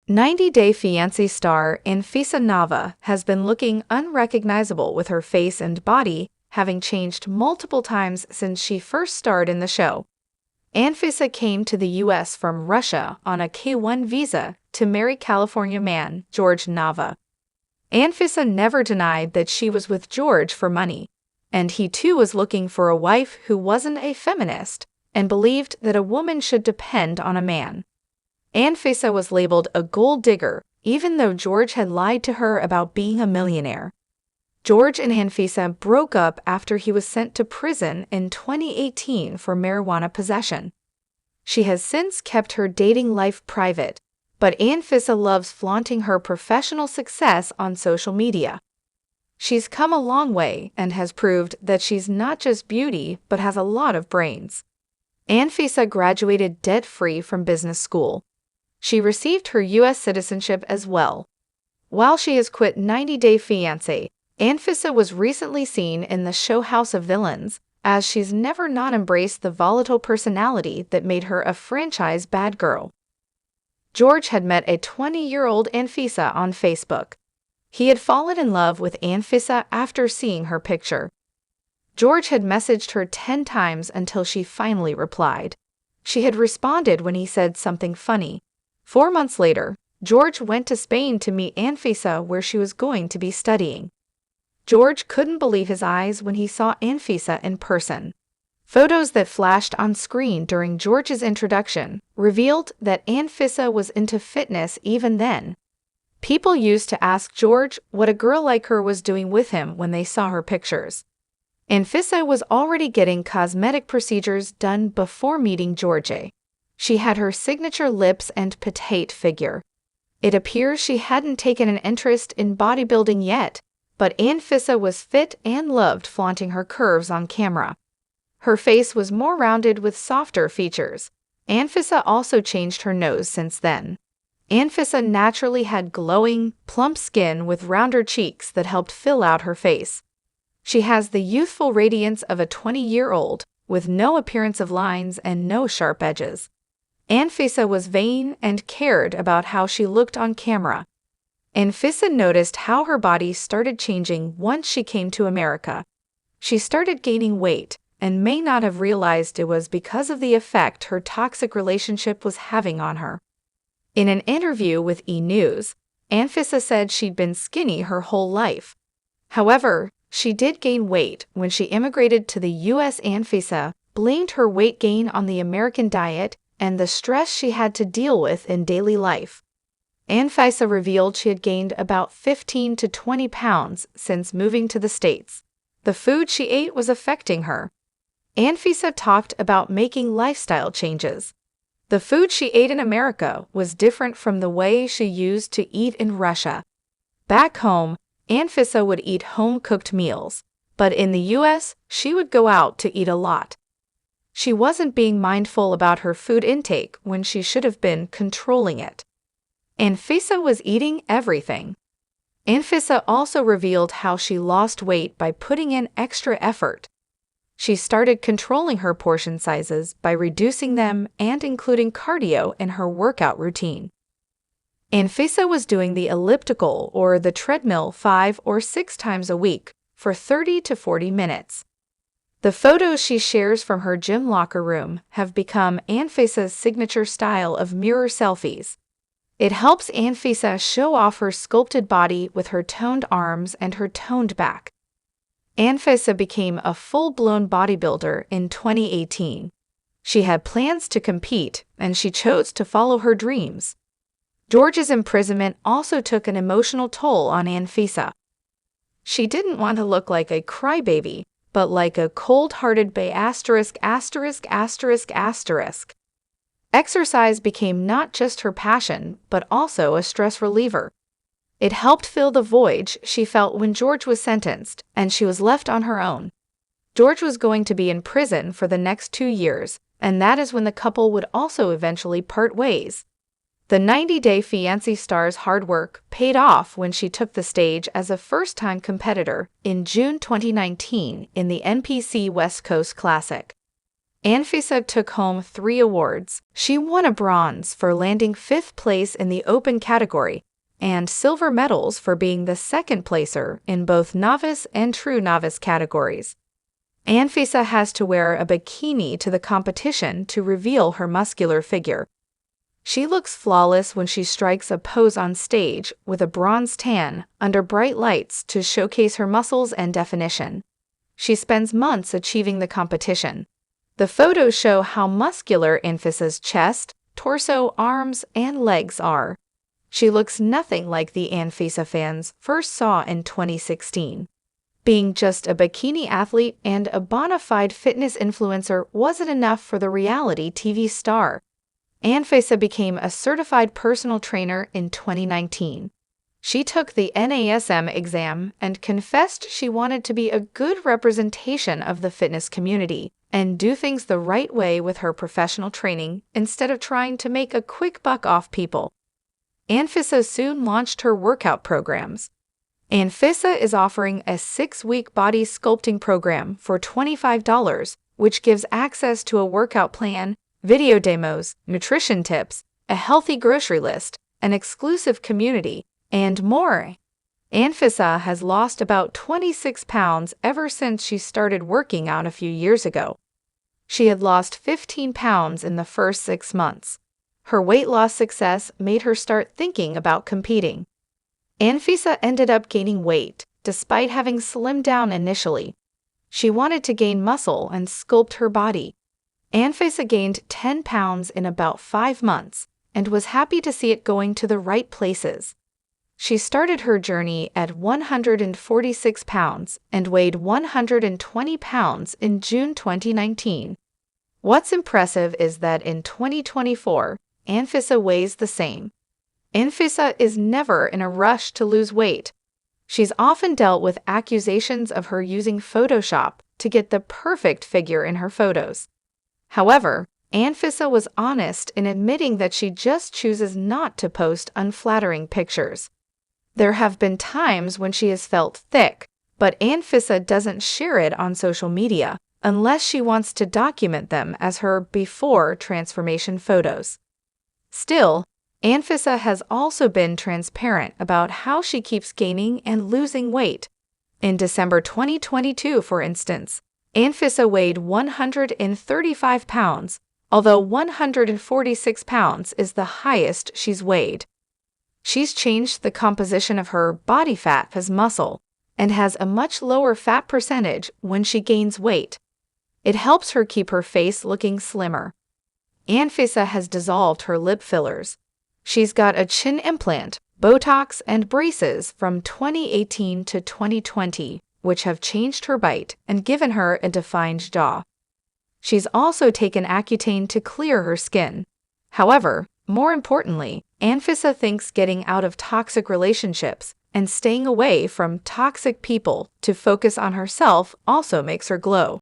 90-Day Fiancé star Anfisa Nava has been looking unrecognizable with her face and body having changed multiple times since she first starred in the show. Anfisa came to the U.S. from Russia on a K-1 visa to marry California man Jorge Nava. Anfisa never denied that she was with George for money, and he too was looking for a wife who wasn't a feminist and believed that a woman should depend on a man. Anfisa was labeled a gold digger, even though George had lied to her about being a millionaire. George and Anfisa broke up after he was sent to prison in 2018 for marijuana possession. She has since kept her dating life private, but Anfisa loves flaunting her professional success on social media. She's come a long way and has proved that she's not just beauty but has a lot of brains. Anfisa graduated debt-free from business school. She received her U.S. citizenship as well. While she has quit 90-Day Fiancé, Anfisa was recently seen in the show House of Villains, as she's never not embraced the volatile personality that made her a franchise bad girl. George had met a 20-year-old Anfisa on Facebook. He had fallen in love with Anfisa after seeing her picture. George had messaged her 10 times until she finally replied. She had responded when he said something funny. 4 months later, George went to Spain to meet Anfisa where she was going to be studying. George couldn't believe his eyes when he saw Anfisa in person. Photos that flashed on screen during George's introduction revealed that Anfisa was into fitness even then. People used to ask George what a girl like her was doing with him when they saw her pictures. Anfisa was already getting cosmetic procedures done before meeting George. She had her signature lips and petite figure. It appears she hadn't taken an interest in bodybuilding yet, but Anfisa was fit and loved flaunting her curves on camera. Her face was more rounded with softer features. Anfisa also changed her nose since then. Anfisa naturally had glowing, plump skin with rounder cheeks that helped fill out her face. She has the youthful radiance of a 20-year-old, with no appearance of lines and no sharp edges. Anfisa was vain and cared about how she looked on camera. Anfisa noticed how her body started changing once she came to America. She started gaining weight and may not have realized it was because of the effect her toxic relationship was having on her. In an interview with E! News, Anfisa said she'd been skinny her whole life. However, she did gain weight when she immigrated to the U.S. Anfisa blamed her weight gain on the American diet and the stress she had to deal with in daily life. Anfisa revealed she had gained about 15 to 20 pounds since moving to the States. The food she ate was affecting her. Anfisa talked about making lifestyle changes. The food she ate in America was different from the way she used to eat in Russia. Back home, Anfisa would eat home-cooked meals, but in the U.S., she would go out to eat a lot. She wasn't being mindful about her food intake when she should have been controlling it. Anfisa was eating everything. Anfisa also revealed how she lost weight by putting in extra effort. She started controlling her portion sizes by reducing them and including cardio in her workout routine. Anfisa was doing the elliptical or the treadmill 5 or 6 times a week for 30 to 40 minutes. The photos she shares from her gym locker room have become Anfisa's signature style of mirror selfies. It helps Anfisa show off her sculpted body with her toned arms and her toned back. Anfisa became a full-blown bodybuilder in 2018. She had plans to compete, and she chose to follow her dreams. George's imprisonment also took an emotional toll on Anfisa. She didn't want to look like a crybaby, but like a cold-hearted bay *******. Exercise became not just her passion, but also a stress reliever. It helped fill the void she felt when George was sentenced, and she was left on her own. George was going to be in prison for the next 2 years, and that is when the couple would also eventually part ways. The 90-Day Fiancé star's hard work paid off when she took the stage as a first-time competitor in June 2019 in the NPC West Coast Classic. Anfisa took home 3 awards. She won a bronze for landing 5th place in the open category and silver medals for being the 2nd placer in both novice and true novice categories. Anfisa has to wear a bikini to the competition to reveal her muscular figure. She looks flawless when she strikes a pose on stage with a bronze tan under bright lights to showcase her muscles and definition. She spends months achieving the competition. The photos show how muscular Anfisa's chest, torso, arms, and legs are. She looks nothing like the Anfisa fans first saw in 2016. Being just a bikini athlete and a bona fide fitness influencer wasn't enough for the reality TV star. Anfisa became a certified personal trainer in 2019. She took the NASM exam and confessed she wanted to be a good representation of the fitness community and do things the right way with her professional training instead of trying to make a quick buck off people. Anfisa soon launched her workout programs. Anfisa is offering a 6-week body sculpting program for $25, which gives access to a workout plan, video demos, nutrition tips, a healthy grocery list, an exclusive community, and more. Anfisa has lost about 26 pounds ever since she started working out a few years ago. She had lost 15 pounds in the first 6 months. Her weight loss success made her start thinking about competing. Anfisa ended up gaining weight, despite having slimmed down initially. She wanted to gain muscle and sculpt her body. Anfisa gained 10 pounds in about 5 months and was happy to see it going to the right places. She started her journey at 146 pounds and weighed 120 pounds in June 2019. What's impressive is that in 2024, Anfisa weighs the same. Anfisa is never in a rush to lose weight. She's often dealt with accusations of her using Photoshop to get the perfect figure in her photos. However, Anfisa was honest in admitting that she just chooses not to post unflattering pictures. There have been times when she has felt thick, but Anfisa doesn't share it on social media unless she wants to document them as her before transformation photos. Still, Anfisa has also been transparent about how she keeps gaining and losing weight. In December 2022, for instance, Anfisa weighed 135 pounds, although 146 pounds is the highest she's weighed. She's changed the composition of her body fat as muscle and has a much lower fat percentage when she gains weight. It helps her keep her face looking slimmer. Anfisa has dissolved her lip fillers. She's got a chin implant, Botox, and braces from 2018 to 2020, which have changed her bite and given her a defined jaw. She's also taken Accutane to clear her skin. However, more importantly, Anfisa thinks getting out of toxic relationships and staying away from toxic people to focus on herself also makes her glow.